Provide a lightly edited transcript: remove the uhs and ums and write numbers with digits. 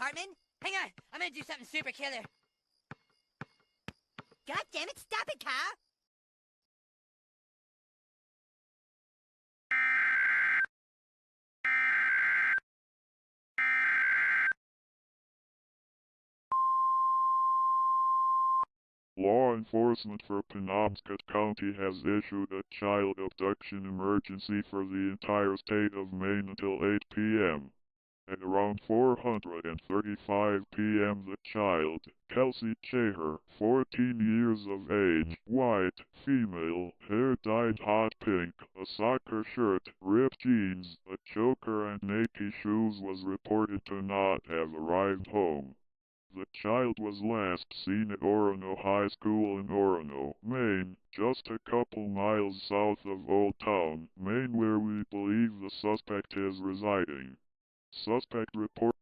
Cartman. Hang on, I'm gonna do something super killer. God damn it, stop it, Kyle! Law enforcement for Penobscot County has issued a child abduction emergency for the entire state of Maine until 8 p.m. At around 4:35 p.m. the child, Kelsey Chahar, 14 years of age, white, female, hair dyed hot pink, a soccer shirt, ripped jeans, a choker and Nike shoes was reported to not have arrived home. The child was last seen at Orono High School in Orono, Maine, just a couple miles south of Old Town, Maine, where we believe the suspect is residing. Suspect report